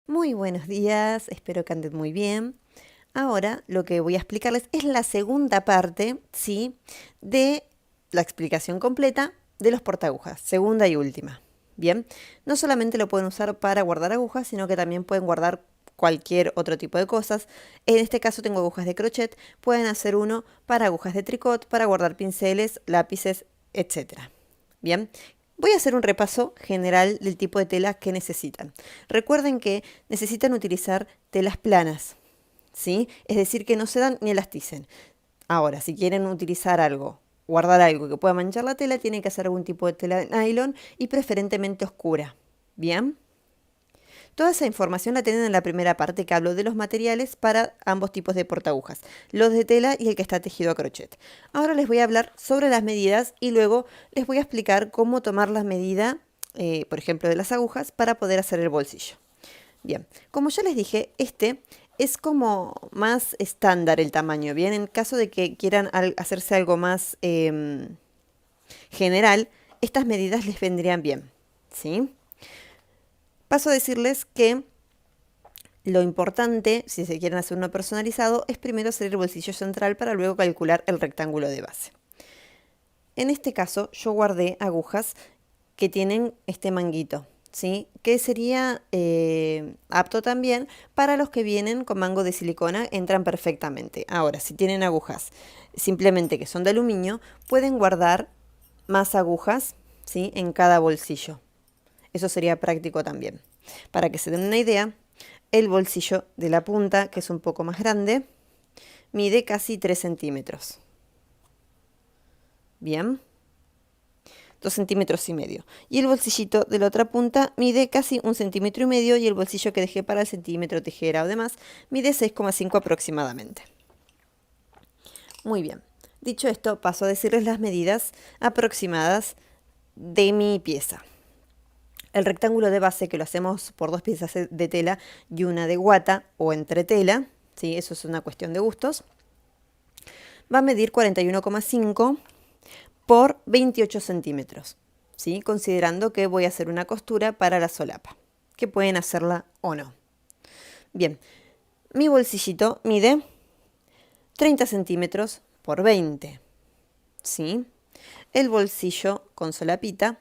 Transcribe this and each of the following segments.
Muy buenos días, espero que anden muy bien. Ahora lo que voy a explicarles es la segunda parte, ¿sí? De la explicación completa de los portaagujas, segunda y última. Bien, no solamente lo pueden usar para guardar agujas, sino que también pueden guardar cualquier otro tipo de cosas. En este caso tengo agujas de crochet, pueden hacer uno para agujas de tricot, para guardar pinceles, lápices, etcétera. Bien, voy a hacer un repaso general del tipo de tela que necesitan. Recuerden que necesitan utilizar telas planas, ¿sí? Es decir, que no sedan ni elasticen. Ahora, si quieren utilizar algo, guardar algo que pueda manchar la tela, tienen que hacer algún tipo de tela de nylon y preferentemente oscura. ¿Bien? Toda esa información la tienen en la primera parte que hablo de los materiales para ambos tipos de portagujas, los de tela y el que está tejido a crochet. Ahora les voy a hablar sobre las medidas y luego les voy a explicar cómo tomar la medida, por ejemplo, de las agujas para poder hacer el bolsillo. Bien, como ya les dije, este es como más estándar el tamaño. Bien, en caso de que quieran hacerse algo más general, estas medidas les vendrían bien, ¿sí? Paso a decirles que lo importante, si se quieren hacer uno personalizado, es primero hacer el bolsillo central para luego calcular el rectángulo de base. En este caso, yo guardé agujas que tienen este manguito, ¿sí? Que sería apto también para los que vienen con mango de silicona, entran perfectamente. Ahora, si tienen agujas simplemente que son de aluminio, pueden guardar más agujas, ¿sí? En cada bolsillo. Eso sería práctico también. Para que se den una idea, el bolsillo de la punta, que es un poco más grande, mide casi 3 centímetros. Bien, 2 centímetros y medio. Y el bolsillito de la otra punta mide casi 1,5 centímetros y el bolsillo que dejé para el centímetro, tijera o demás mide 6,5 aproximadamente. Muy bien. Dicho esto, paso a decirles las medidas aproximadas de mi pieza. El rectángulo de base, que lo hacemos por 2 piezas de tela y una de guata o entretela, ¿sí? Eso es una cuestión de gustos, va a medir 41,5 por 28 centímetros, ¿sí? Considerando que voy a hacer una costura para la solapa, que pueden hacerla o no. Bien, mi bolsillito mide 30 centímetros por 20, ¿sí? El bolsillo con solapita,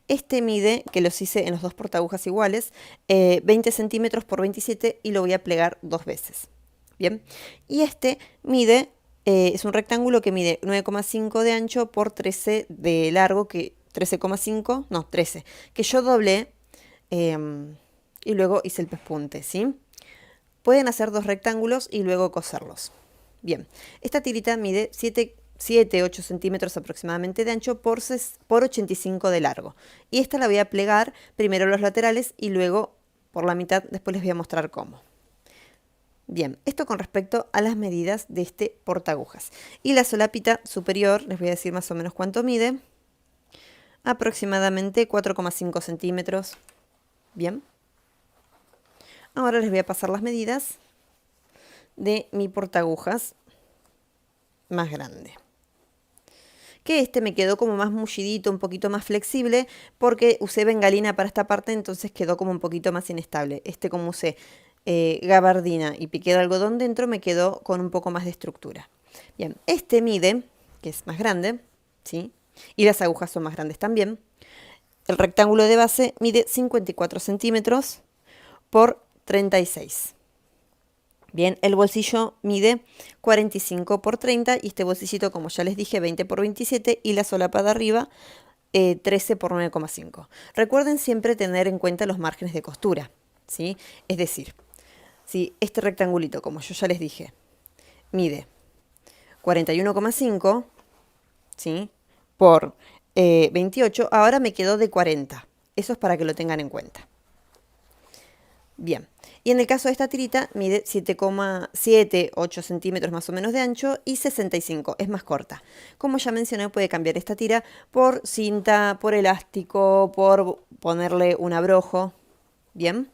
este mide, que los hice en los dos portagujas iguales, 20 centímetros por 27 y lo voy a plegar 2 veces. Bien, y este mide, es un rectángulo que mide 9,5 de ancho por 13 de largo, que 13,5, no, 13, que yo doblé y luego hice el pespunte, ¿sí? Pueden hacer 2 rectángulos y luego coserlos. Bien, esta tirita mide 7-8 centímetros aproximadamente de ancho por 85 de largo. Y esta la voy a plegar primero los laterales y luego por la mitad, después les voy a mostrar cómo. Bien, esto con respecto a las medidas de este portagujas. Y la solapita superior, les voy a decir más o menos cuánto mide. Aproximadamente 4,5 centímetros. Bien. Ahora les voy a pasar las medidas de mi portagujas más grande. Que este me quedó como más mullidito, un poquito más flexible, porque usé bengalina para esta parte, entonces quedó como un poquito más inestable. Este, como usé gabardina y piqué de algodón dentro, me quedó con un poco más de estructura. Bien, este mide, que es más grande, ¿sí? Y las agujas son más grandes también. El rectángulo de base mide 54 centímetros por 36. Bien, el bolsillo mide 45 por 30 y este bolsillito, como ya les dije, 20 por 27 y la solapa de arriba 13 por 9,5. Recuerden siempre tener en cuenta los márgenes de costura, ¿sí? Es decir, si este rectangulito, como yo ya les dije, mide 41,5, ¿sí? Por 28, ahora me quedó de 40. Eso es para que lo tengan en cuenta. Bien, y en el caso de esta tirita mide 7,78 centímetros más o menos de ancho y 65, es más corta. Como ya mencioné, puede cambiar esta tira por cinta, por elástico, por ponerle un abrojo. Bien,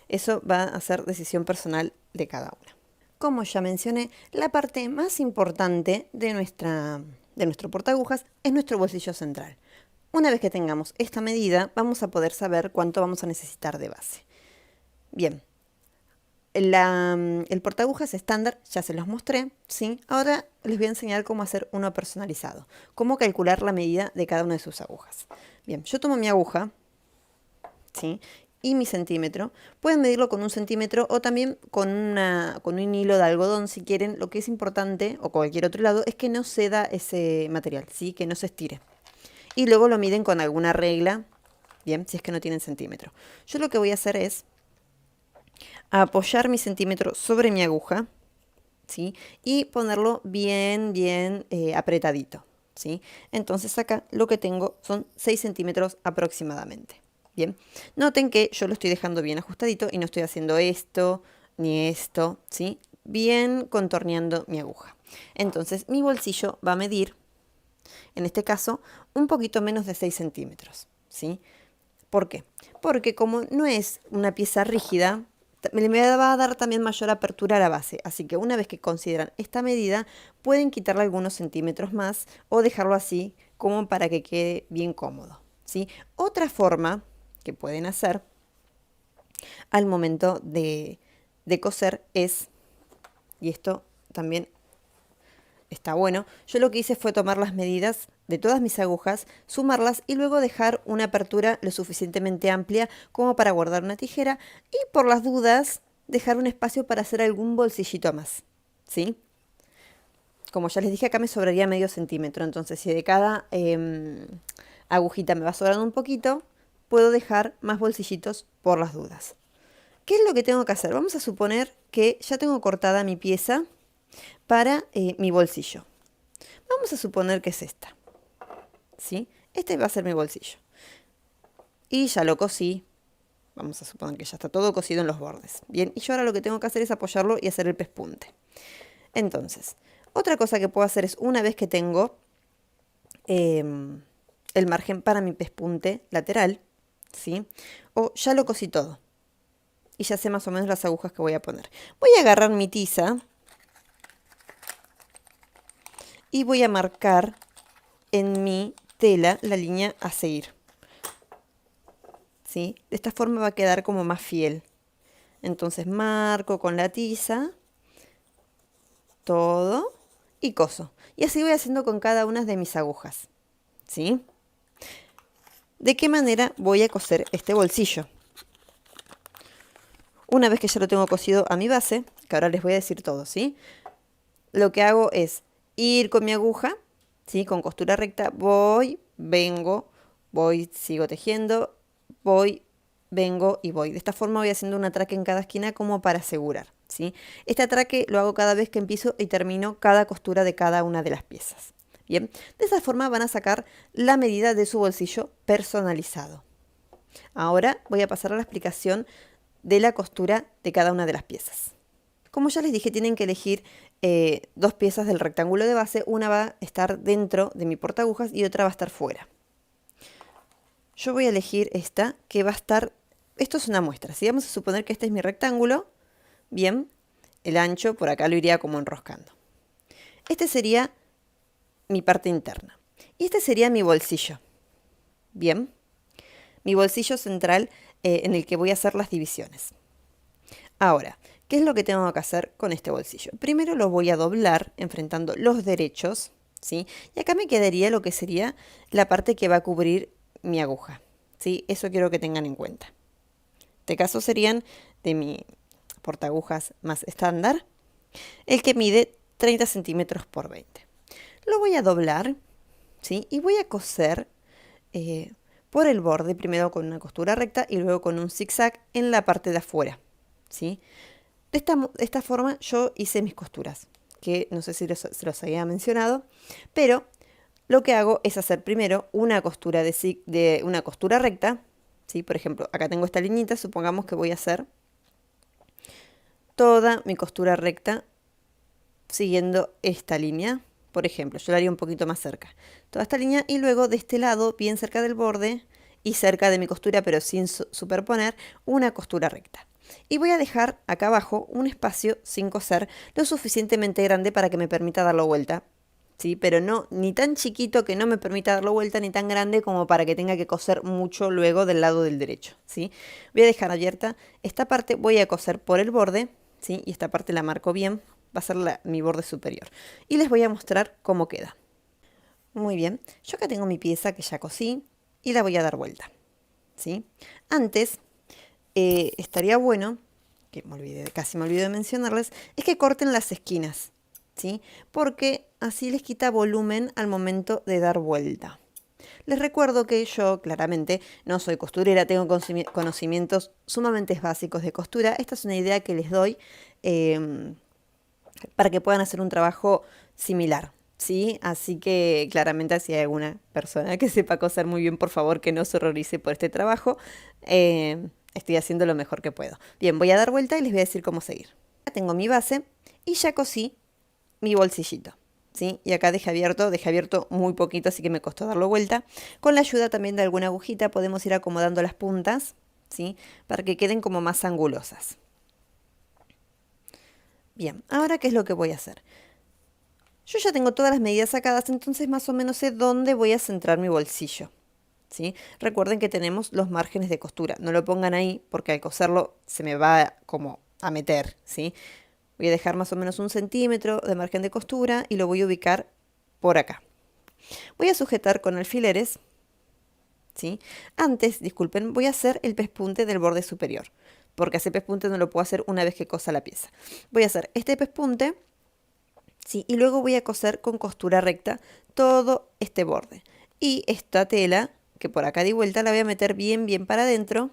eso va a ser decisión personal de cada una. Como ya mencioné, la parte más importante de nuestro portagujas es nuestro bolsillo central. Una vez que tengamos esta medida, vamos a poder saber cuánto vamos a necesitar de base. Bien, el portagujas estándar ya se los mostré, ¿sí? Ahora les voy a enseñar cómo hacer uno personalizado, cómo calcular la medida de cada una de sus agujas. Bien, yo tomo mi aguja, ¿sí? Y mi centímetro. Pueden medirlo con un centímetro o también con un hilo de algodón si quieren. Lo que es importante, o cualquier otro lado, es que no ceda ese material, ¿sí? Que no se estire. Y luego lo miden con alguna regla, bien, si es que no tienen centímetro. Yo lo que voy a hacer es apoyar mi centímetro sobre mi aguja, ¿sí? Y ponerlo bien, bien apretadito, ¿sí? Entonces acá lo que tengo son 6 centímetros aproximadamente. Bien, noten que yo lo estoy dejando bien ajustadito y no estoy haciendo esto ni esto, ¿sí? Bien contorneando mi aguja. Entonces mi bolsillo va a medir, en este caso, un poquito menos de 6 centímetros, ¿sí? ¿Por qué? Porque como no es una pieza rígida, me va a dar también mayor apertura a la base. Así que una vez que consideran esta medida, pueden quitarle algunos centímetros más o dejarlo así como para que quede bien cómodo, ¿sí? Otra forma que pueden hacer al momento de coser es, y esto también está bueno, yo lo que hice fue tomar las medidas de todas mis agujas, sumarlas y luego dejar una apertura lo suficientemente amplia como para guardar una tijera y por las dudas dejar un espacio para hacer algún bolsillito más, ¿sí? Como ya les dije, acá me sobraría medio centímetro, entonces si de cada agujita me va sobrando un poquito, puedo dejar más bolsillitos por las dudas. ¿Qué es lo que tengo que hacer? Vamos a suponer que ya tengo cortada mi pieza para mi bolsillo. Vamos a suponer que es esta, ¿sí? Este va a ser mi bolsillo. Y ya lo cosí. Vamos a suponer que ya está todo cosido en los bordes. Bien, y yo ahora lo que tengo que hacer es apoyarlo y hacer el pespunte. Entonces, otra cosa que puedo hacer es, una vez que tengo el margen para mi pespunte lateral, ¿sí? O ya lo cosí todo. Y ya sé más o menos las agujas que voy a poner. Voy a agarrar mi tiza y voy a marcar en mi tela la línea a seguir, ¿sí? De esta forma va a quedar como más fiel. Entonces marco con la tiza todo y coso. Y así voy haciendo con cada una de mis agujas, ¿sí? ¿De qué manera voy a coser este bolsillo? Una vez que ya lo tengo cosido a mi base, que ahora les voy a decir todo, ¿sí? Lo que hago es ir con mi aguja, ¿sí? Con costura recta, voy, vengo, voy, sigo tejiendo, voy, vengo y voy. De esta forma voy haciendo un atraque en cada esquina como para asegurar, ¿sí? Este atraque lo hago cada vez que empiezo y termino cada costura de cada una de las piezas. Bien, de esa forma van a sacar la medida de su bolsillo personalizado. Ahora voy a pasar a la explicación de la costura de cada una de las piezas. Como ya les dije, tienen que elegir dos piezas del rectángulo de base. Una va a estar dentro de mi portagujas y otra va a estar fuera. Yo voy a elegir esta que va a estar... Esto es una muestra, ¿sí? Vamos a suponer que este es mi rectángulo. Bien, el ancho por acá lo iría como enroscando. Este sería mi parte interna. Y este sería mi bolsillo. Bien, mi bolsillo central en el que voy a hacer las divisiones. Ahora, ¿qué es lo que tengo que hacer con este bolsillo? Primero lo voy a doblar enfrentando los derechos, ¿sí? Y acá me quedaría lo que sería la parte que va a cubrir mi aguja, ¿sí? Eso quiero que tengan en cuenta. En este caso serían de mi portagujas más estándar, el que mide 30 centímetros por 20. Lo voy a doblar, ¿sí? Y voy a coser por el borde, primero con una costura recta y luego con un zigzag en la parte de afuera, ¿sí? De esta forma yo hice mis costuras, que no sé si se los había mencionado, pero lo que hago es hacer primero una costura de una costura recta, ¿sí? Por ejemplo, acá tengo esta liñita, supongamos que voy a hacer toda mi costura recta siguiendo esta línea. Por ejemplo, yo la haría un poquito más cerca. Toda esta línea y luego de este lado, bien cerca del borde y cerca de mi costura, pero sin superponer, una costura recta. Y voy a dejar acá abajo un espacio sin coser lo suficientemente grande para que me permita dar la vuelta ¿sí? Pero no, ni tan chiquito que no me permita darlo vuelta, ni tan grande como para que tenga que coser mucho luego del lado del derecho, ¿sí? Voy a dejar abierta esta parte, voy a coser por el borde, ¿sí? Y esta parte la marco bien, va a ser mi borde superior. Y les voy a mostrar cómo queda. Muy bien, yo acá tengo mi pieza que ya cosí y la voy a dar vuelta, ¿sí? Antes, estaría bueno, que casi me olvidé de mencionarles, es que corten las esquinas, ¿sí? Porque así les quita volumen al momento de dar vuelta. Les recuerdo que yo claramente no soy costurera, tengo conocimientos sumamente básicos de costura. Esta es una idea que les doy para que puedan hacer un trabajo similar, ¿sí? Así que claramente si hay alguna persona que sepa coser muy bien, por favor que no se horrorice por este trabajo. Estoy haciendo lo mejor que puedo. Bien, voy a dar vuelta y les voy a decir cómo seguir. Ya tengo mi base y ya cosí mi bolsillito, ¿sí? Y acá dejé abierto muy poquito, así que me costó darlo vuelta. Con la ayuda también de alguna agujita podemos ir acomodando las puntas, ¿sí? Para que queden como más angulosas. Bien, ahora ¿qué es lo que voy a hacer? Yo ya tengo todas las medidas sacadas, entonces más o menos sé dónde voy a centrar mi bolsillo, ¿sí? Recuerden que tenemos los márgenes de costura, no lo pongan ahí porque al coserlo se me va como a meter, ¿sí? Voy a dejar más o menos 1 centímetro de margen de costura y lo voy a ubicar por acá. Voy a sujetar con alfileres, ¿sí? Antes, disculpen, voy a hacer el pespunte del borde superior, porque ese pespunte no lo puedo hacer una vez que cosa la pieza. Voy a hacer este pespunte, ¿sí? Y luego voy a coser con costura recta todo este borde. Y esta tela, que por acá di vuelta, la voy a meter bien para adentro.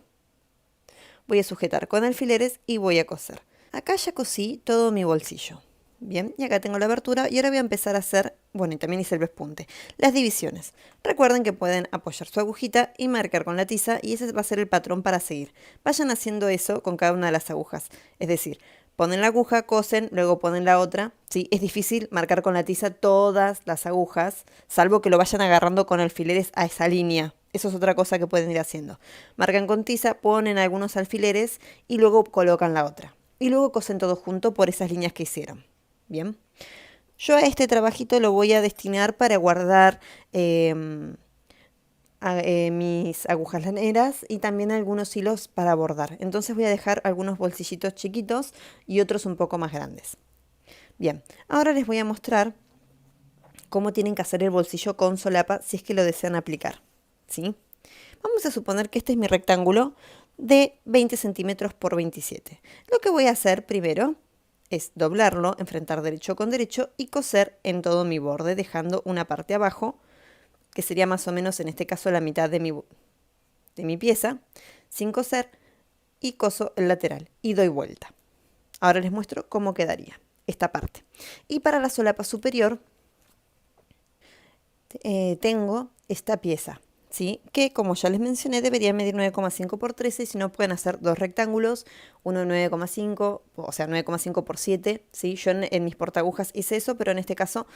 Voy a sujetar con alfileres y voy a coser. Acá ya cosí todo mi bolsillo. Bien, y acá tengo la abertura y ahora voy a empezar a hacer, bueno, y también hice el pespunte, las divisiones. Recuerden que pueden apoyar su agujita y marcar con la tiza y ese va a ser el patrón para seguir. Vayan haciendo eso con cada una de las agujas. Es decir, ponen la aguja, cosen, luego ponen la otra. ¿Sí? Es difícil marcar con la tiza todas las agujas, salvo que lo vayan agarrando con alfileres a esa línea. Eso es otra cosa que pueden ir haciendo. Marcan con tiza, ponen algunos alfileres y luego colocan la otra. Y luego cosen todo junto por esas líneas que hicieron. Bien. Yo a este trabajito lo voy a destinar para guardar mis agujas laneras y también algunos hilos para bordar. Entonces voy a dejar algunos bolsillitos chiquitos y otros un poco más grandes. Bien, ahora les voy a mostrar cómo tienen que hacer el bolsillo con solapa si es que lo desean aplicar, ¿sí? Vamos a suponer que este es mi rectángulo de 20 centímetros por 27. Lo que voy a hacer primero es doblarlo, enfrentar derecho con derecho y coser en todo mi borde, dejando una parte abajo, que sería más o menos en este caso la mitad de mi pieza, sin coser, y coso el lateral y doy vuelta. Ahora les muestro cómo quedaría esta parte. Y para la solapa superior tengo esta pieza, ¿sí? Que como ya les mencioné debería medir 9,5 por 13 y si no pueden hacer dos rectángulos, uno 9,5, o sea 9,5 por 7, ¿sí? Yo en mis portagujas hice eso, pero en este caso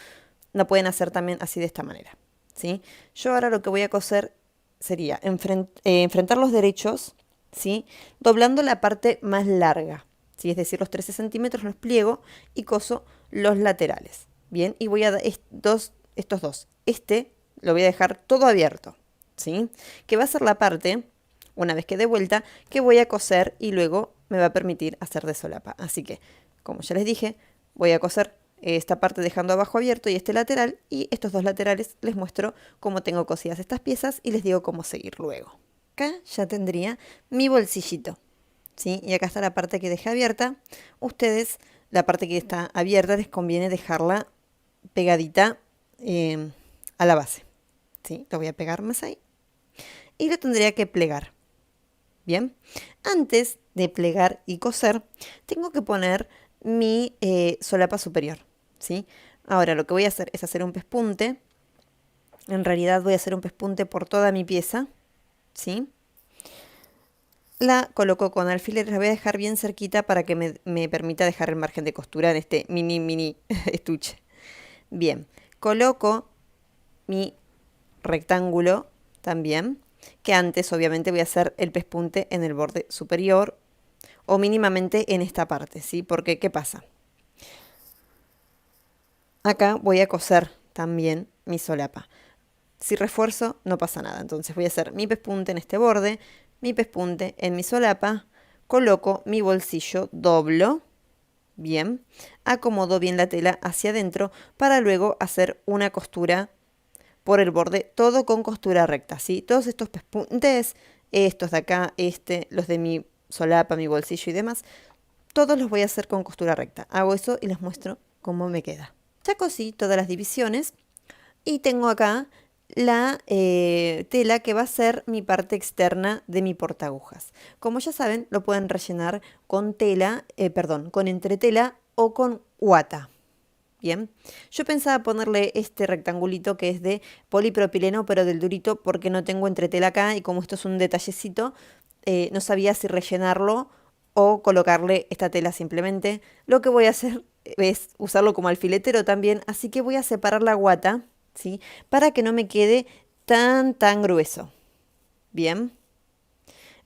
lo pueden hacer también así de esta manera, ¿sí? Yo ahora lo que voy a coser sería enfrentar los derechos, ¿sí? Doblando la parte más larga, ¿sí? Es decir, los 13 centímetros los pliego y coso los laterales, ¿bien? Y voy a dar estos dos. Este lo voy a dejar todo abierto, ¿sí? Que va a ser la parte, una vez que dé vuelta, que voy a coser y luego me va a permitir hacer de solapa. Así que, como ya les dije, voy a coser esta parte dejando abajo abierto y este lateral, y estos dos laterales les muestro cómo tengo cosidas estas piezas y les digo cómo seguir luego. Acá ya tendría mi bolsillito, ¿sí? Y acá está la parte que dejé abierta. Ustedes, la parte que está abierta, les conviene dejarla pegadita a la base, ¿sí? Lo voy a pegar más ahí y lo tendría que plegar. Bien, antes de plegar y coser, tengo que poner mi solapa superior, ¿sí? Ahora lo que voy a hacer es hacer un pespunte. En realidad voy a hacer un pespunte por toda mi pieza, ¿sí? La coloco con alfileres, la voy a dejar bien cerquita para que me permita dejar el margen de costura en este mini estuche. Bien, coloco mi rectángulo también, que antes obviamente voy a hacer el pespunte en el borde superior o mínimamente en esta parte, ¿sí? Porque, ¿qué pasa? Acá voy a coser también mi solapa. Si refuerzo, no pasa nada. Entonces voy a hacer mi pespunte en este borde, mi pespunte en mi solapa, coloco mi bolsillo, doblo, bien, acomodo bien la tela hacia adentro para luego hacer una costura por el borde, todo con costura recta, ¿sí? Todos estos pespuntes, estos de acá, los de mi solapa, mi bolsillo y demás, todos los voy a hacer con costura recta. Hago eso y les muestro cómo me queda. Ya cosí todas las divisiones y tengo acá la tela que va a ser mi parte externa de mi portagujas. Como ya saben, lo pueden rellenar con tela, con entretela o con guata. Bien, yo pensaba ponerle este rectangulito que es de polipropileno, pero del durito, porque no tengo entretela acá y como esto es un detallecito, no sabía si rellenarlo o colocarle esta tela simplemente. Lo que voy a hacer es usarlo como alfiletero también, así que voy a separar la guata, ¿sí? Para que no me quede tan grueso. Bien,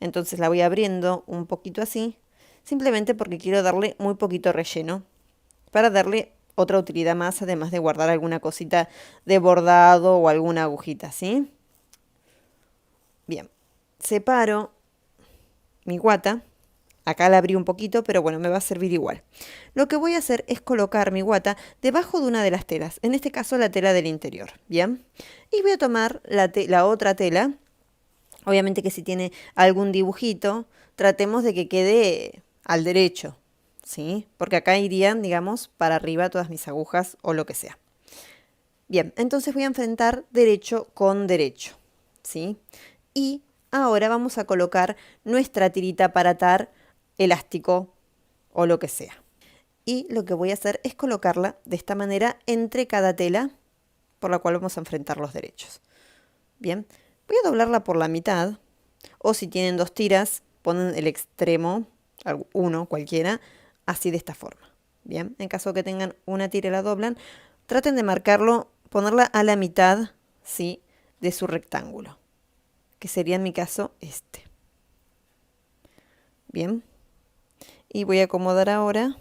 entonces la voy abriendo un poquito así, simplemente porque quiero darle muy poquito relleno, para darle otra utilidad más, además de guardar alguna cosita de bordado o alguna agujita, ¿sí? Bien, separo mi guata. Acá la abrí un poquito, pero bueno, me va a servir igual. Lo que voy a hacer es colocar mi guata debajo de una de las telas, en este caso la tela del interior, ¿bien? Y voy a tomar la otra tela, obviamente que si tiene algún dibujito, tratemos de que quede al derecho, ¿sí? Porque acá irían, digamos, para arriba todas mis agujas o lo que sea. Bien, entonces voy a enfrentar derecho con derecho, ¿sí? Y ahora vamos a colocar nuestra tirita para atar elástico o lo que sea. Y lo que voy a hacer es colocarla de esta manera entre cada tela por la cual vamos a enfrentar los derechos. Bien, voy a doblarla por la mitad, o si tienen dos tiras, ponen el extremo, uno cualquiera, así de esta forma. Bien, en caso que tengan una tira y la doblan, traten de marcarlo, ponerla a la mitad, ¿sí?, de su rectángulo, que sería en mi caso este. Bien, y voy a acomodar ahora.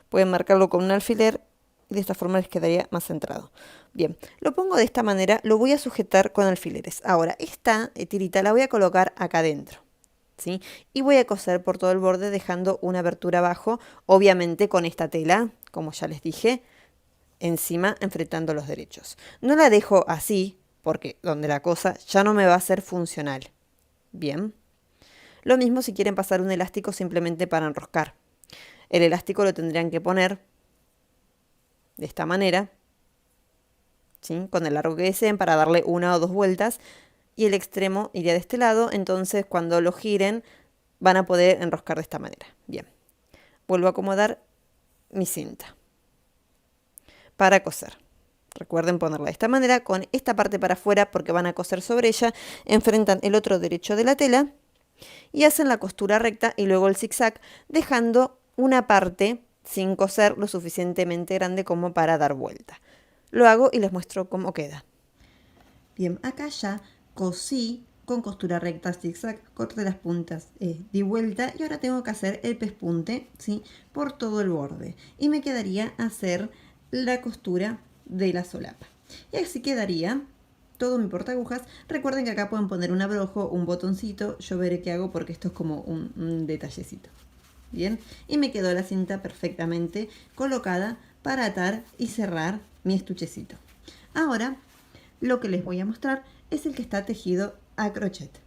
Pueden marcarlo con un alfiler y de esta forma les quedaría más centrado. Bien, lo pongo de esta manera, lo voy a sujetar con alfileres. Ahora, esta tirita la voy a colocar acá adentro, ¿sí? Y voy a coser por todo el borde dejando una abertura abajo, obviamente con esta tela, como ya les dije, encima enfrentando los derechos. No la dejo así, porque donde la cosa ya no me va a ser funcional. Bien. Lo mismo si quieren pasar un elástico simplemente para enroscar. El elástico lo tendrían que poner de esta manera, ¿sí?, con el largo que deseen para darle una o dos vueltas, y el extremo iría de este lado, entonces cuando lo giren van a poder enroscar de esta manera. Bien, vuelvo a acomodar mi cinta para coser. Recuerden ponerla de esta manera, con esta parte para afuera porque van a coser sobre ella, enfrentan el otro derecho de la tela y hacen la costura recta y luego el zigzag, dejando una parte sin coser lo suficientemente grande como para dar vuelta. Lo hago y les muestro cómo queda. Bien, acá ya cosí con costura recta, zigzag, corté las puntas, di vuelta y ahora tengo que hacer el pespunte, ¿sí?, por todo el borde. Y me quedaría hacer la costura de la solapa. Y así quedaría todo mi portagujas. Recuerden que acá pueden poner un abrojo, un botoncito. Yo veré qué hago porque esto es como un detallecito. Bien, y me quedó la cinta perfectamente colocada para atar y cerrar mi estuchecito. Ahora lo que les voy a mostrar es el que está tejido a crochet.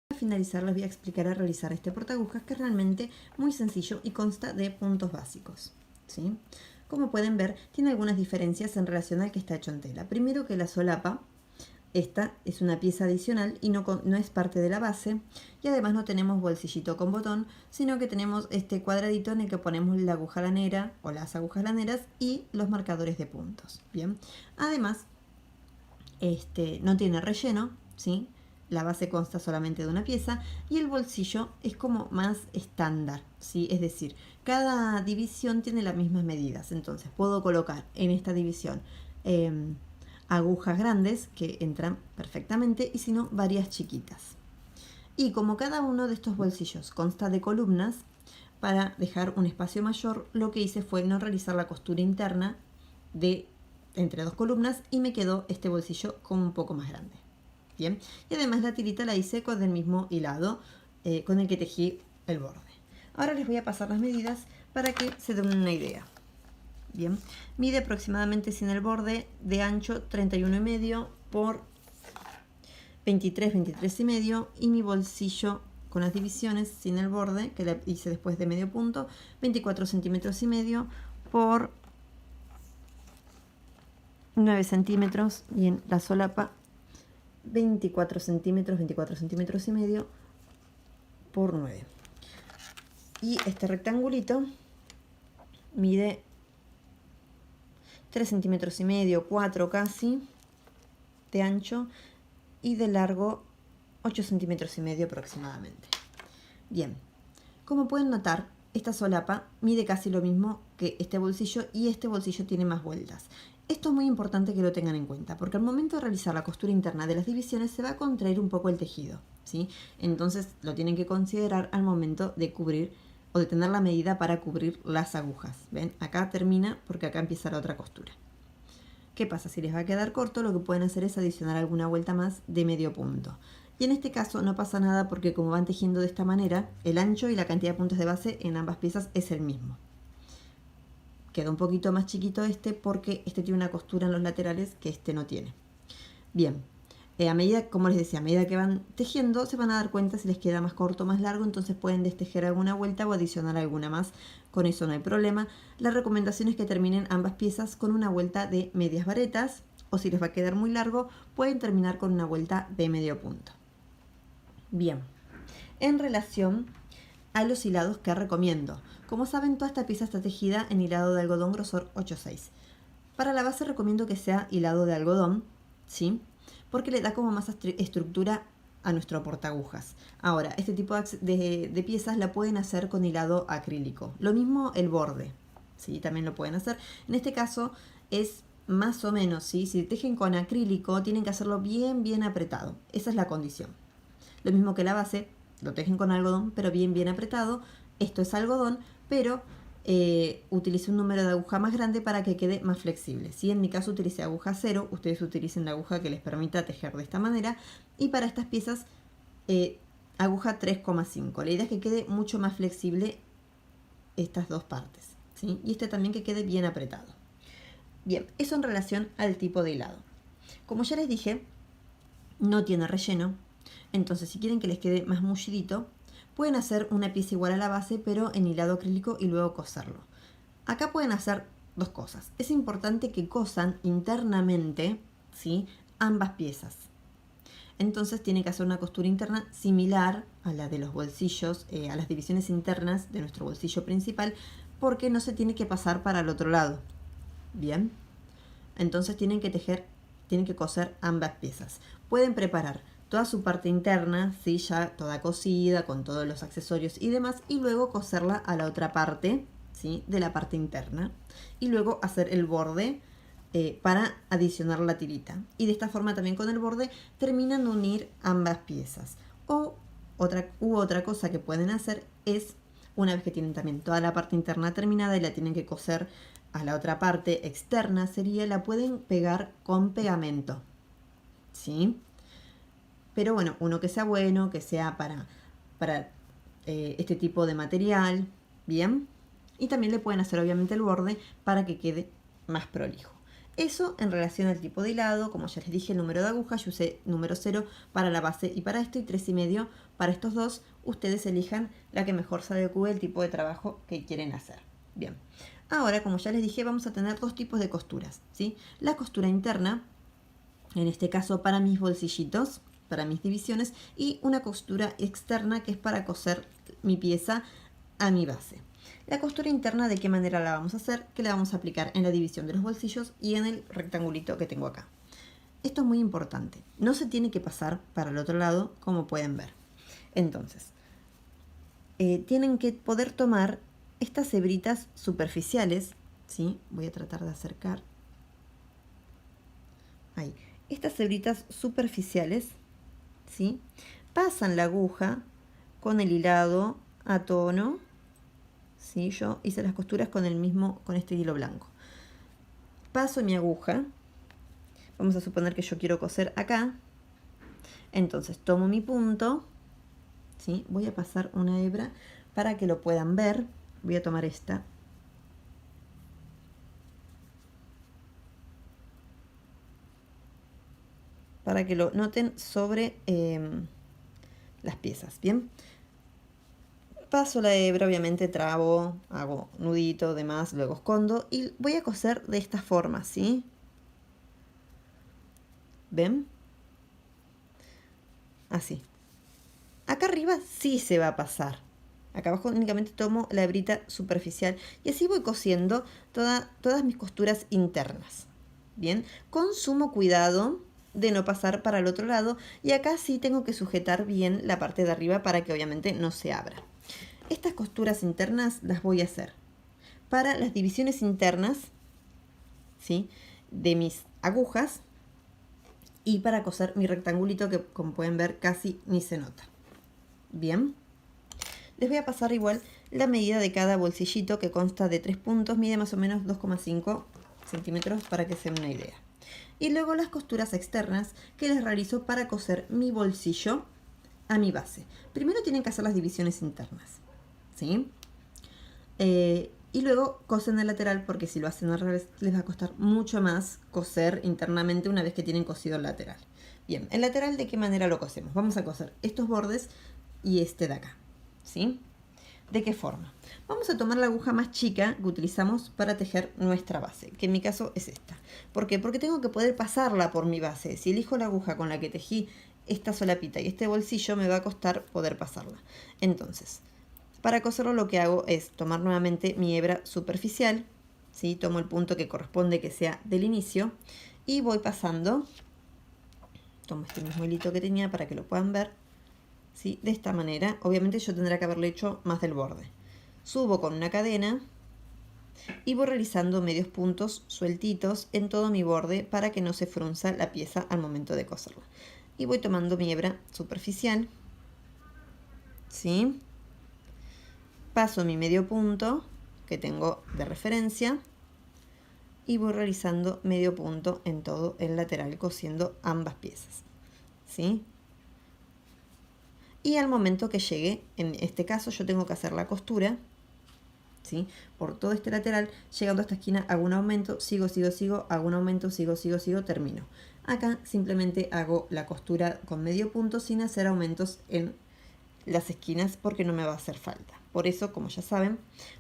Para finalizar les voy a explicar a realizar este portagujas, que es realmente muy sencillo y consta de puntos básicos, ¿sí? Como pueden ver, tiene algunas diferencias en relación al que está hecho en tela. Primero, que la solapa, esta es una pieza adicional y no es parte de la base, y además no tenemos bolsillito con botón, sino que tenemos este cuadradito en el que ponemos la aguja lanera o las agujas laneras y los marcadores de puntos. Bien, además no tiene relleno, ¿sí? La base consta solamente de una pieza y el bolsillo es como más estándar, ¿sí? Es decir, cada división tiene las mismas medidas, entonces puedo colocar en esta división agujas grandes que entran perfectamente y si no, varias chiquitas. Y como cada uno de estos bolsillos consta de columnas, para dejar un espacio mayor, lo que hice fue no realizar la costura interna de entre dos columnas y me quedó este bolsillo como un poco más grande. Bien, y además la tirita la hice con el mismo hilado con el que tejí el borde. Ahora les voy a pasar las medidas para que se den una idea. Bien, mide aproximadamente sin el borde de ancho 31,5 por 23,5 y mi bolsillo con las divisiones sin el borde, que la hice después de medio punto, 24,5 centímetros por 9 centímetros, y en la solapa 24 centímetros por 9. Y este rectangulito mide 3,5 centímetros, 4 casi, de ancho, y de largo 8,5 centímetros aproximadamente. Bien, como pueden notar, esta solapa mide casi lo mismo que este bolsillo y este bolsillo tiene más vueltas. Esto es muy importante que lo tengan en cuenta, porque al momento de realizar la costura interna de las divisiones se va a contraer un poco el tejido, ¿sí? Entonces lo tienen que considerar al momento de cubrir o de tener la medida para cubrir las agujas. ¿Ven? Acá termina porque acá empieza la otra costura. ¿Qué pasa? Si les va a quedar corto, lo que pueden hacer es adicionar alguna vuelta más de medio punto. Y en este caso no pasa nada porque como van tejiendo de esta manera, el ancho y la cantidad de puntos de base en ambas piezas es el mismo. Queda un poquito más chiquito este porque este tiene una costura en los laterales que este no tiene. Bien, a medida, como les decía, a medida que van tejiendo se van a dar cuenta si les queda más corto o más largo, entonces pueden destejer alguna vuelta o adicionar alguna más, con eso no hay problema. La recomendación es que terminen ambas piezas con una vuelta de medias varetas, o si les va a quedar muy largo pueden terminar con una vuelta de medio punto. Bien, en relación a los hilados que recomiendo, como saben, toda esta pieza está tejida en hilado de algodón grosor 8,6. Para la base recomiendo que sea hilado de algodón, ¿sí? Porque le da como más estructura a nuestro portagujas. Ahora, este tipo de piezas la pueden hacer con hilado acrílico. Lo mismo el borde, ¿sí? También lo pueden hacer. En este caso es más o menos, ¿sí? Si tejen con acrílico tienen que hacerlo bien apretado. Esa es la condición. Lo mismo que la base, lo tejen con algodón, pero bien apretado. Esto es algodón, pero utilicé un número de aguja más grande para que quede más flexible. Si en mi caso utilicé aguja 0, ustedes utilicen la aguja que les permita tejer de esta manera. Y para estas piezas, aguja 3,5. La idea es que quede mucho más flexible estas dos partes, ¿sí? Y este también que quede bien apretado. Bien, eso en relación al tipo de hilado. Como ya les dije, no tiene relleno. Entonces, si quieren que les quede más mullidito, pueden hacer una pieza igual a la base, pero en hilado acrílico y luego coserlo. Acá pueden hacer dos cosas. Es importante que cosan internamente, ¿sí?, ambas piezas. Entonces tienen que hacer una costura interna similar a la de los bolsillos, a las divisiones internas de nuestro bolsillo principal, porque no se tiene que pasar para el otro lado. Bien, entonces tienen que coser ambas piezas. Pueden preparar toda su parte interna, ¿sí?, ya toda cosida, con todos los accesorios y demás, y luego coserla a la otra parte, ¿sí?, de la parte interna, y luego hacer el borde para adicionar la tirita. Y de esta forma también con el borde terminan de unir ambas piezas. Otra cosa que pueden hacer es, una vez que tienen también toda la parte interna terminada y la tienen que coser a la otra parte externa, la pueden pegar con pegamento, ¿sí? Pero bueno, uno que sea bueno, que sea para este tipo de material, ¿bien? Y también le pueden hacer obviamente el borde para que quede más prolijo. Eso en relación al tipo de hilado. Como ya les dije, el número de agujas, yo usé número 0 para la base y para esto, y 3,5 para estos dos. Ustedes elijan la que mejor se adecue al tipo de trabajo que quieren hacer. Bien, ahora, como ya les dije, vamos a tener dos tipos de costuras, ¿sí? La costura interna, en este caso para mis bolsillitos, para mis divisiones, y una costura externa que es para coser mi pieza a mi base. La costura interna, ¿de qué manera la vamos a hacer? Que la vamos a aplicar en la división de los bolsillos y en el rectangulito que tengo acá. Esto es muy importante. No se tiene que pasar para el otro lado, como pueden ver. Entonces, tienen que poder tomar estas hebritas superficiales, ¿sí? Voy a tratar de acercar. Ahí. Estas hebritas superficiales, ¿sí?, pasan la aguja con el hilado a tono ¿sí? Yo hice las costuras con este hilo blanco. Paso mi aguja. Vamos a suponer que yo quiero coser acá. Entonces tomo mi punto, ¿sí? Voy a pasar una hebra para que lo puedan ver. Voy a tomar esta. Para que lo noten sobre las piezas, ¿bien? Paso la hebra, obviamente trabo, hago nudito, demás, luego escondo y voy a coser de esta forma, ¿sí? ¿Ven? Así. Acá arriba sí se va a pasar. Acá abajo únicamente tomo la hebrita superficial y así voy cosiendo todas mis costuras internas. Bien, con sumo cuidado de no pasar para el otro lado y acá sí tengo que sujetar bien la parte de arriba para que obviamente no se abra. Estas costuras internas las voy a hacer para las divisiones internas, ¿sí?, de mis agujas y para coser mi rectangulito que, como pueden ver, casi ni se nota. Bien, les voy a pasar igual la medida de cada bolsillito, que consta de 3 puntos, mide más o menos 2,5 centímetros para que se den una idea. Y luego las costuras externas que les realizo para coser mi bolsillo a mi base. Primero tienen que hacer las divisiones internas, ¿sí? Y luego cosen el lateral, porque si lo hacen al revés les va a costar mucho más coser internamente una vez que tienen cosido el lateral. Bien, el lateral, ¿de qué manera lo cosemos? Vamos a coser estos bordes y este de acá, ¿sí? ¿De qué forma? Vamos a tomar la aguja más chica que utilizamos para tejer nuestra base, que en mi caso es esta. ¿Por qué? Porque tengo que poder pasarla por mi base. Si elijo la aguja con la que tejí esta solapita y este bolsillo, me va a costar poder pasarla. Entonces, para coserlo lo que hago es tomar nuevamente mi hebra superficial, ¿sí? Tomo el punto que corresponde que sea del inicio y voy pasando. Tomo este mismo hilito que tenía para que lo puedan ver, ¿sí? De esta manera. Obviamente yo tendré que haberle hecho más del borde. Subo con una cadena y voy realizando medios puntos sueltitos en todo mi borde para que no se frunza la pieza al momento de coserla. Y voy tomando mi hebra superficial, ¿sí? Paso mi medio punto que tengo de referencia y voy realizando medio punto en todo el lateral, cosiendo ambas piezas, ¿sí? Y al momento que llegue, en este caso yo tengo que hacer la costura, ¿sí?, por todo este lateral. Llegando a esta esquina hago un aumento, sigo, hago un aumento, sigo, termino. Acá simplemente hago la costura con medio punto sin hacer aumentos en las esquinas porque no me va a hacer falta. Por eso, como ya saben,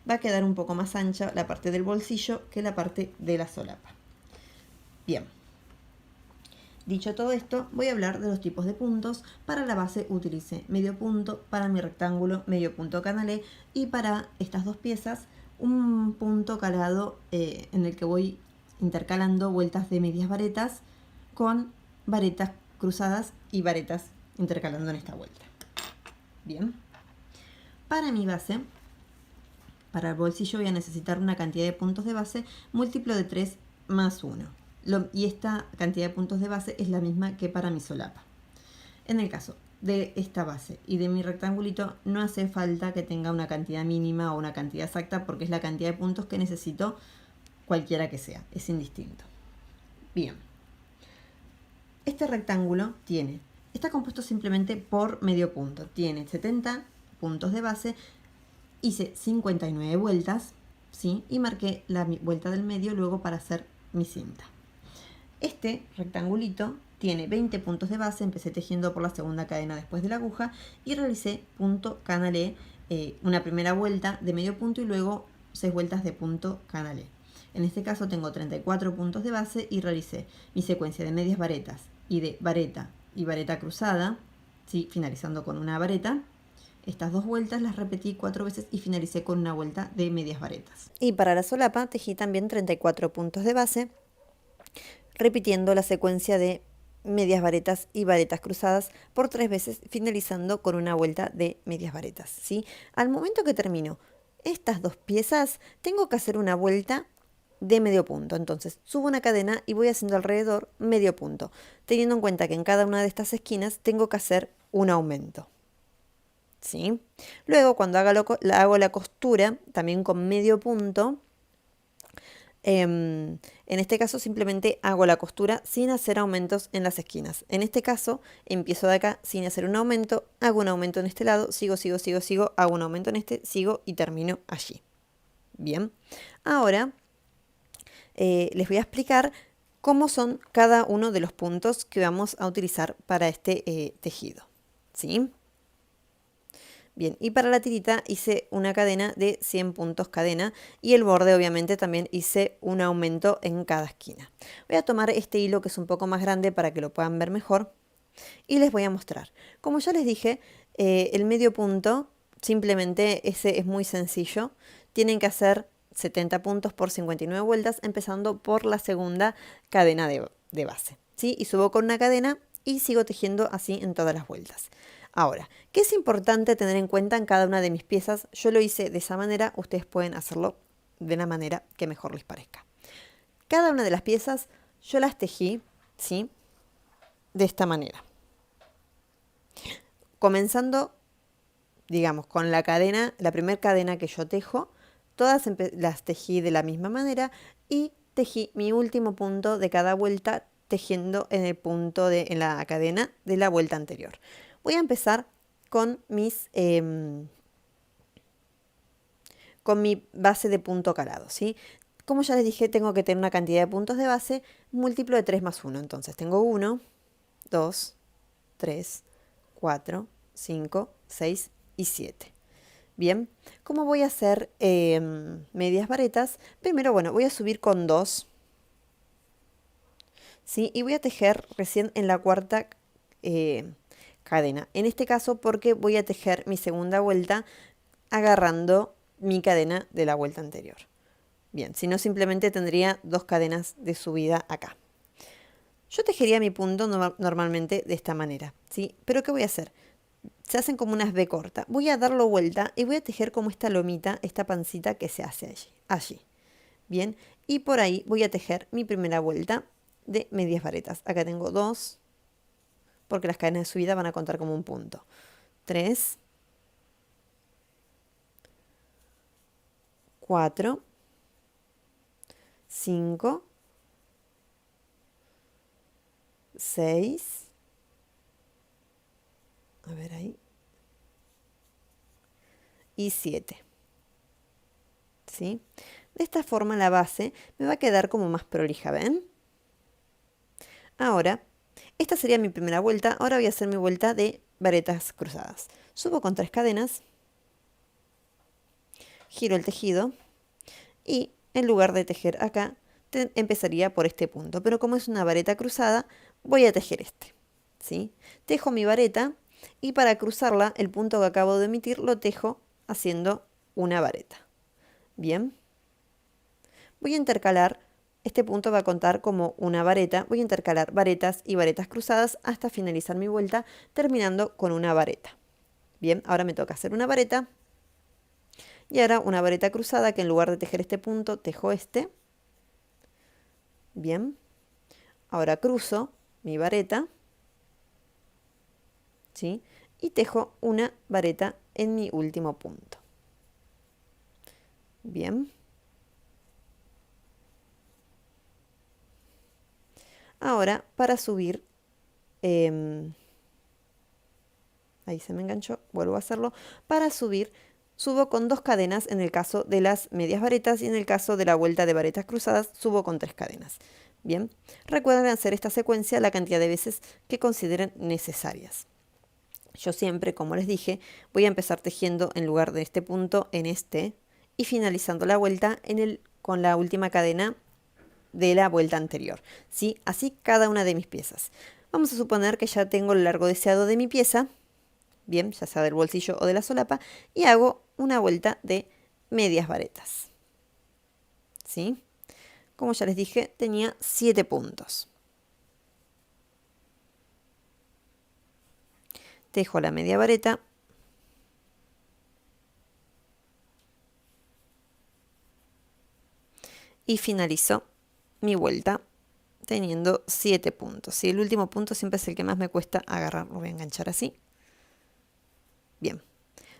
va a quedar un poco más ancha la parte del bolsillo que la parte de la solapa. Bien. Dicho todo esto, voy a hablar de los tipos de puntos. Para la base utilicé medio punto, para mi rectángulo medio punto canalé y para estas dos piezas un punto calado en el que voy intercalando vueltas de medias varetas con varetas cruzadas y varetas intercalando en esta vuelta. Bien. Para mi base, para el bolsillo voy a necesitar una cantidad de puntos de base múltiplo de 3 más 1. Y esta cantidad de puntos de base es la misma que para mi solapa. En el caso de esta base y de mi rectangulito no hace falta que tenga una cantidad mínima o una cantidad exacta porque es la cantidad de puntos que necesito cualquiera que sea, es indistinto. Bien. Este rectángulo está compuesto simplemente por medio punto. Tiene 70 puntos de base, hice 59 vueltas, ¿sí? Y marqué la vuelta del medio luego para hacer mi cinta. Este rectangulito tiene 20 puntos de base, empecé tejiendo por la segunda cadena después de la aguja y realicé punto canalé, una primera vuelta de medio punto y luego 6 vueltas de punto canalé. En este caso tengo 34 puntos de base y realicé mi secuencia de medias varetas y de vareta y vareta cruzada, ¿sí?, finalizando con una vareta. Estas dos vueltas las repetí 4 veces y finalicé con una vuelta de medias varetas. Y para la solapa tejí también 34 puntos de base, repitiendo la secuencia de medias varetas y varetas cruzadas por 3 veces, finalizando con una vuelta de medias varetas, ¿sí? Al momento que termino estas dos piezas, tengo que hacer una vuelta de medio punto. Entonces subo una cadena y voy haciendo alrededor medio punto, teniendo en cuenta que en cada una de estas esquinas tengo que hacer un aumento, ¿sí? Luego, cuando hago la costura, también con medio punto, en este caso simplemente hago la costura sin hacer aumentos en las esquinas. En este caso empiezo de acá sin hacer un aumento, hago un aumento en este lado, sigo, hago un aumento en este, sigo y termino allí. Bien, ahora les voy a explicar cómo son cada uno de los puntos que vamos a utilizar para este tejido. ¿Sí? Bien, y para la tirita hice una cadena de 100 puntos cadena y el borde obviamente también hice un aumento en cada esquina. Voy a tomar este hilo que es un poco más grande para que lo puedan ver mejor y les voy a mostrar. Como ya les dije, el medio punto, simplemente ese es muy sencillo. Tienen que hacer 70 puntos por 59 vueltas, empezando por la segunda cadena de base. ¿Sí? Y subo con una cadena y sigo tejiendo así en todas las vueltas. Ahora, ¿qué es importante tener en cuenta en cada una de mis piezas? Yo lo hice de esa manera, ustedes pueden hacerlo de la manera que mejor les parezca. Cada una de las piezas yo las tejí, ¿sí? De esta manera. Comenzando, digamos, con la cadena, la primera cadena que yo tejo, todas las tejí de la misma manera y tejí mi último punto de cada vuelta tejiendo en el punto en la cadena de la vuelta anterior. Voy a empezar con con mi base de punto calado, ¿sí? Como ya les dije, tengo que tener una cantidad de puntos de base múltiplo de 3 más 1. Entonces tengo 1, 2, 3, 4, 5, 6 y 7. Bien, ¿cómo voy a hacer medias varetas? Primero, bueno, voy a subir con 2, ¿sí? Y voy a tejer recién en la cuarta cadena. En este caso porque voy a tejer mi segunda vuelta agarrando mi cadena de la vuelta anterior. Bien, si no simplemente tendría 2 cadenas de subida acá. Yo tejería mi punto normalmente de esta manera, ¿sí? Pero ¿qué voy a hacer? Se hacen como unas V corta. Voy a darlo vuelta y voy a tejer como esta lomita, esta pancita que se hace allí. Bien, y por ahí voy a tejer mi primera vuelta de medias varetas. Acá tengo 2, porque las cadenas de subida van a contar como un punto. 3, 4, 5, 6, a ver ahí, y 7. ¿Sí? De esta forma la base me va a quedar como más prolija, ¿ven? Ahora, esta sería mi primera vuelta. Ahora voy a hacer mi vuelta de varetas cruzadas. Subo con 3 cadenas, giro el tejido y en lugar de tejer acá, empezaría por este punto. Pero como es una vareta cruzada, voy a tejer este. ¿Sí? Tejo mi vareta y para cruzarla, el punto que acabo de emitir lo tejo haciendo una vareta. Bien. Voy a intercalar, este punto va a contar como una vareta, voy a intercalar varetas y varetas cruzadas hasta finalizar mi vuelta, terminando con una vareta. Bien, ahora me toca hacer una vareta y ahora una vareta cruzada que en lugar de tejer este punto, tejo este. Bien, ahora cruzo mi vareta, ¿sí? Y tejo una vareta en mi último punto. Bien. Ahora, para subir, ahí se me enganchó, vuelvo a hacerlo. Para subir, subo con 2 cadenas en el caso de las medias varetas y en el caso de la vuelta de varetas cruzadas, subo con 3 cadenas. Bien, recuerden hacer esta secuencia la cantidad de veces que consideren necesarias. Yo siempre, como les dije, voy a empezar tejiendo en lugar de este punto en este y finalizando la vuelta con la última cadena de la vuelta anterior, ¿sí? Así cada una de mis piezas. Vamos a suponer que ya tengo el largo deseado de mi pieza, bien, ya sea del bolsillo o de la solapa, y hago una vuelta de medias varetas, ¿sí? Como ya les dije, tenía 7 puntos. Tejo la media vareta. Y finalizo mi vuelta teniendo 7 puntos. Y el último punto siempre es el que más me cuesta agarrar. Lo voy a enganchar así. Bien.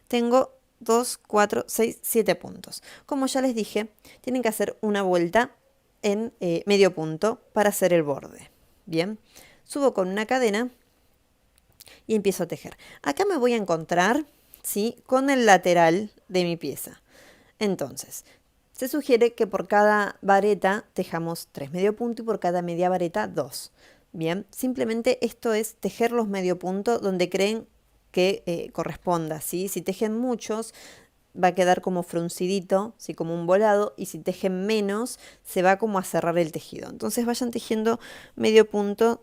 tengo 2, 4, 6, 7 puntos. Como ya les dije, tienen que hacer una vuelta en medio punto para hacer el borde. Bien, subo con una cadena y empiezo a tejer. Acá me voy a encontrar, ¿sí?, con el lateral de mi pieza. Entonces, se sugiere que por cada vareta tejamos 3 medio punto y por cada media vareta 2. Bien, simplemente esto es tejer los medio punto donde creen que corresponda, ¿sí? Si tejen muchos, va a quedar como fruncidito, ¿sí?, como un volado, y si tejen menos, se va como a cerrar el tejido. Entonces vayan tejiendo medio punto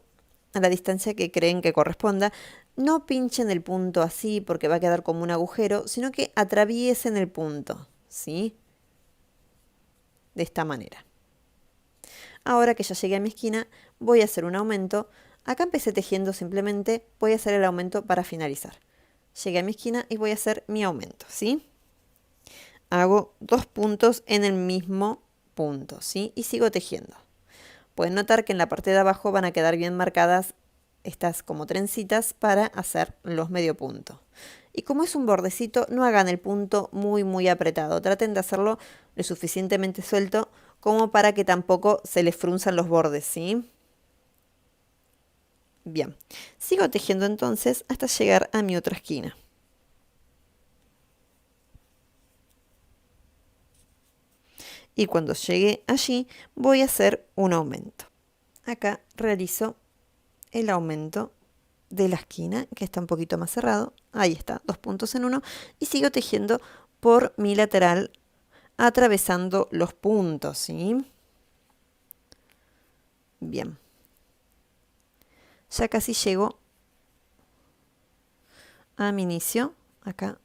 a la distancia que creen que corresponda. No pinchen el punto así porque va a quedar como un agujero, sino que atraviesen el punto, ¿sí?, de esta manera. Ahora que ya llegué a mi esquina, voy a hacer un aumento. Acá empecé tejiendo simplemente, voy a hacer el aumento para finalizar. Llegué a mi esquina y voy a hacer mi aumento, ¿sí? Hago 2 puntos en el mismo punto, ¿sí? Y sigo tejiendo. Pueden notar que en la parte de abajo van a quedar bien marcadas estas como trencitas para hacer los medio punto. Y como es un bordecito, no hagan el punto muy apretado. Traten de hacerlo lo suficientemente suelto como para que tampoco se les frunzan los bordes, ¿sí? Bien, sigo tejiendo entonces hasta llegar a mi otra esquina. Y cuando llegue allí, voy a hacer un aumento. Acá realizo el aumento de la esquina, que está un poquito más cerrado. Ahí está, 2 puntos en uno. Y sigo tejiendo por mi lateral, atravesando los puntos, ¿sí? Bien. Ya casi llego a mi inicio. Acá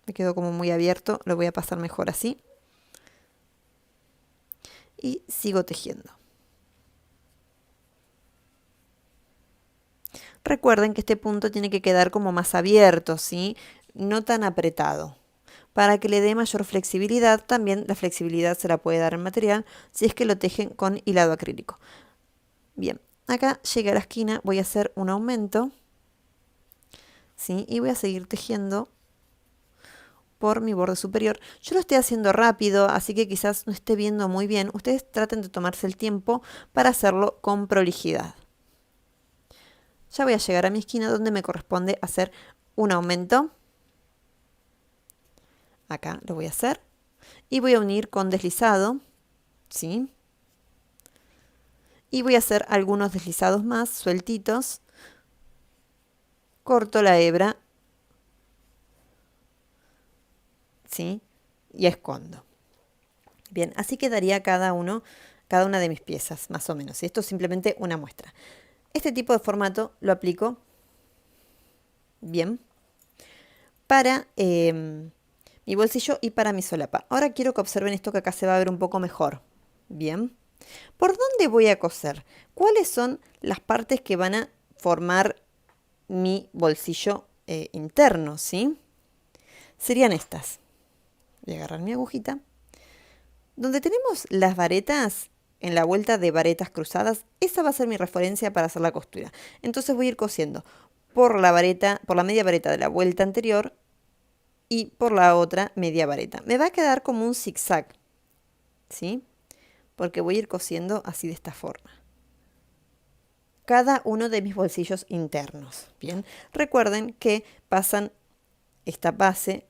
me quedó como muy abierto, lo voy a pasar mejor así. Y sigo tejiendo. Recuerden que este punto tiene que quedar como más abierto, ¿sí?, no tan apretado. Para que le dé mayor flexibilidad, también la flexibilidad se la puede dar el material si es que lo tejen con hilado acrílico. Bien, acá llegué a la esquina, voy a hacer un aumento, ¿sí?, y voy a seguir tejiendo por mi borde superior. Yo lo estoy haciendo rápido, así que quizás no esté viendo muy bien. Ustedes traten de tomarse el tiempo para hacerlo con prolijidad. Ya voy a llegar a mi esquina donde me corresponde hacer un aumento. Acá lo voy a hacer. Y voy a unir con deslizado, ¿sí? Y voy a hacer algunos deslizados más, sueltitos. Corto la hebra, ¿sí?, y escondo. Bien, así quedaría cada una de mis piezas, más o menos. Y esto es simplemente una muestra. Este tipo de formato lo aplico, bien, para mi bolsillo y para mi solapa. Ahora quiero que observen esto que acá se va a ver un poco mejor. Bien. ¿Por dónde voy a coser? ¿Cuáles son las partes que van a formar mi bolsillo interno, ¿sí? Serían estas. Voy a agarrar mi agujita. Donde tenemos las varetas, en la vuelta de varetas cruzadas, esa va a ser mi referencia para hacer la costura. Entonces voy a ir cosiendo por la media vareta de la vuelta anterior y por la otra media vareta. Me va a quedar como un zigzag, ¿sí?, porque voy a ir cosiendo así de esta forma cada uno de mis bolsillos internos. Bien, recuerden que pasan esta base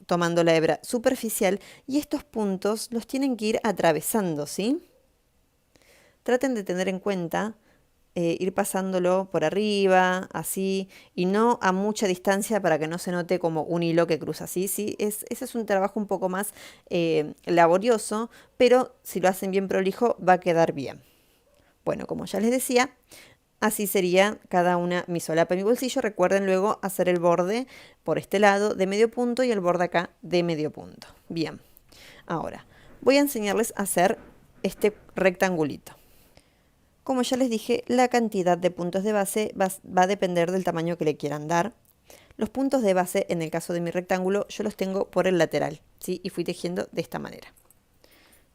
tomando la hebra superficial y estos puntos los tienen que ir atravesando, ¿sí? Traten de tener en cuenta ir pasándolo por arriba, así, y no a mucha distancia para que no se note como un hilo que cruza, ¿sí? Sí, ese es un trabajo un poco más laborioso, pero si lo hacen bien prolijo va a quedar bien. Bueno, como ya les decía, así sería cada una mi solapa y mi bolsillo. Recuerden luego hacer el borde por este lado de medio punto y el borde acá de medio punto. Bien, ahora voy a enseñarles a hacer este rectangulito. Como ya les dije, la cantidad de puntos de base va a depender del tamaño que le quieran dar. Los puntos de base, en el caso de mi rectángulo, yo los tengo por el lateral, ¿sí? Y fui tejiendo de esta manera.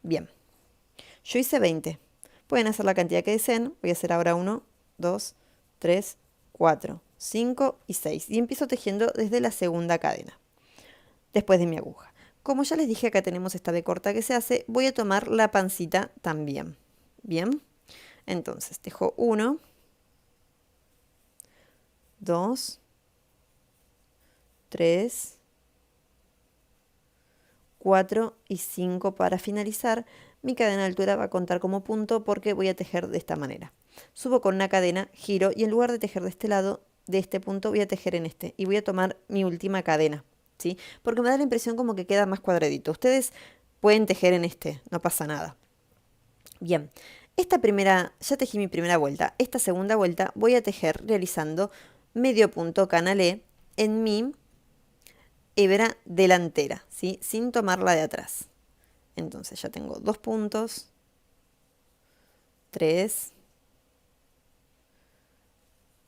Bien, yo hice 20. Pueden hacer la cantidad que deseen. Voy a hacer ahora 1, 2, 3, 4, 5 y 6. Y empiezo tejiendo desde la segunda cadena, después de mi aguja. Como ya les dije, acá tenemos esta B corta que se hace, voy a tomar la pancita también. Bien, entonces tejo 1, 2, 3, 4 y 5 para finalizar. Mi cadena de altura va a contar como punto porque voy a tejer de esta manera. Subo con una cadena, giro y en lugar de tejer de este lado, de este punto, voy a tejer en este. Y voy a tomar mi última cadena, ¿sí? Porque me da la impresión como que queda más cuadradito. Ustedes pueden tejer en este, no pasa nada. Bien, esta primera, ya tejí mi primera vuelta. Esta segunda vuelta voy a tejer realizando medio punto canalé en mi hebra delantera, ¿sí? Sin tomarla de atrás. Entonces ya tengo 2 puntos, 3,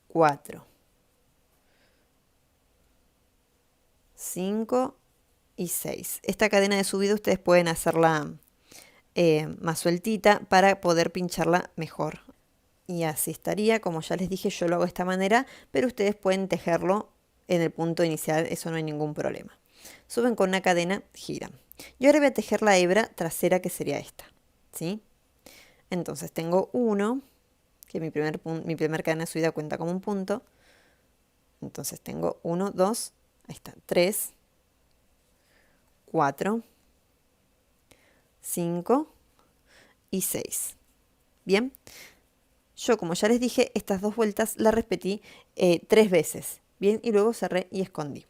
4, 5 y 6. Esta cadena de subida ustedes pueden hacerla más sueltita para poder pincharla mejor. Y así estaría, como ya les dije, yo lo hago de esta manera, pero ustedes pueden tejerlo en el punto inicial, eso no hay ningún problema. Suben con una cadena, giran. Y ahora voy a tejer la hebra trasera que sería esta, ¿sí? Entonces tengo 1, que mi primer cadena de subida cuenta como un punto. Entonces tengo 1, 2, ahí está, 3, 4, 5 y 6. Bien, yo como ya les dije, estas 2 vueltas las repetí 3 veces. Bien, y luego cerré y escondí.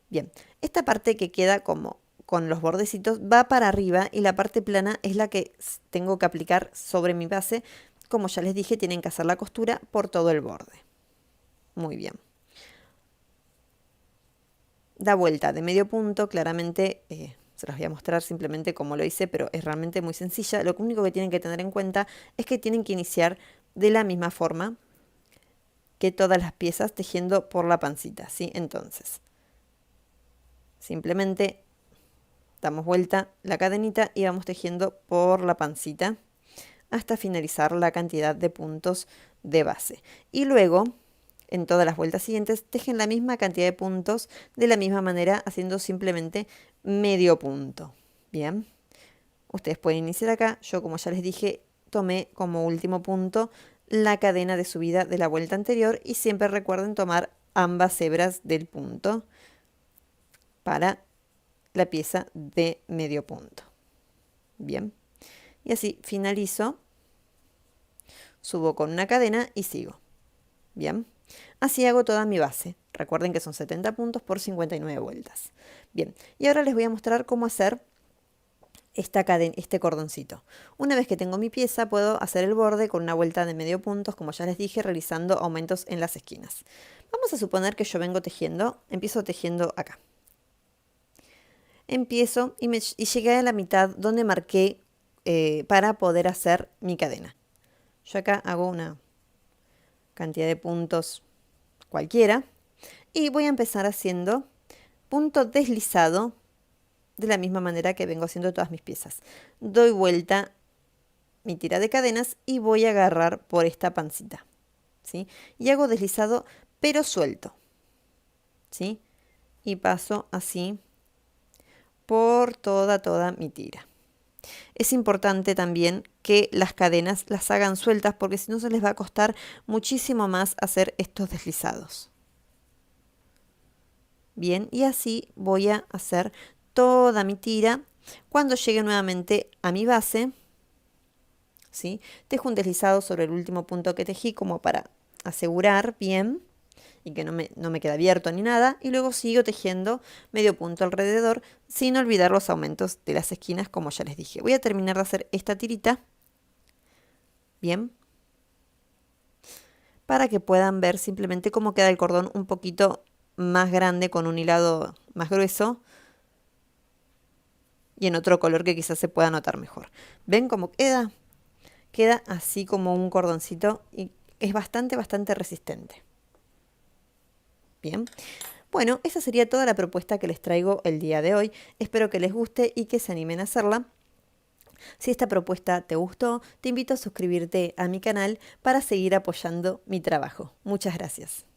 Bien, esta parte que queda como con los bordecitos va para arriba y la parte plana es la que tengo que aplicar sobre mi base. Como ya les dije, tienen que hacer la costura por todo el borde. Muy bien. Da vuelta de medio punto, claramente se los voy a mostrar simplemente cómo lo hice, pero es realmente muy sencilla. Lo único que tienen que tener en cuenta es que tienen que iniciar de la misma forma que todas las piezas tejiendo por la pancita, ¿sí? Entonces, simplemente damos vuelta la cadenita y vamos tejiendo por la pancita hasta finalizar la cantidad de puntos de base. Y luego, en todas las vueltas siguientes, tejen la misma cantidad de puntos de la misma manera, haciendo simplemente medio punto. Bien, ustedes pueden iniciar acá. Yo, como ya les dije, tomé como último punto la cadena de subida de la vuelta anterior y siempre recuerden tomar ambas hebras del punto para la pieza de medio punto. Bien, y así finalizo, subo con una cadena y sigo. Bien, así hago toda mi base. Recuerden que son 70 puntos por 59 vueltas. Bien, y ahora les voy a mostrar cómo hacer este cordoncito. Una vez que tengo mi pieza, puedo hacer el borde con una vuelta de medio puntos, como ya les dije, realizando aumentos en las esquinas. Vamos a suponer que yo vengo tejiendo, empiezo tejiendo acá. Empiezo y llegué a la mitad donde marqué para poder hacer mi cadena. Yo acá hago una cantidad de puntos cualquiera y voy a empezar haciendo punto deslizado de la misma manera que vengo haciendo todas mis piezas. Doy vuelta mi tira de cadenas y voy a agarrar por esta pancita, ¿sí? Y hago deslizado pero suelto, ¿sí? Y paso así por toda mi tira. Es importante también que las cadenas las hagan sueltas porque si no se les va a costar muchísimo más hacer estos deslizados. Bien, y así voy a hacer toda mi tira. Cuando llegue nuevamente a mi base, ¿sí? Tejo un deslizado sobre el último punto que tejí como para asegurar bien y que no me queda abierto ni nada. Y luego sigo tejiendo medio punto alrededor sin olvidar los aumentos de las esquinas como ya les dije. Voy a terminar de hacer esta tirita. Bien. Para que puedan ver simplemente cómo queda el cordón un poquito más grande con un hilado más grueso y en otro color que quizás se pueda notar mejor. ¿Ven cómo queda? Queda así como un cordoncito y es bastante resistente. Bien, bueno, esa sería toda la propuesta que les traigo el día de hoy. Espero que les guste y que se animen a hacerla. Si esta propuesta te gustó, te invito a suscribirte a mi canal para seguir apoyando mi trabajo. Muchas gracias.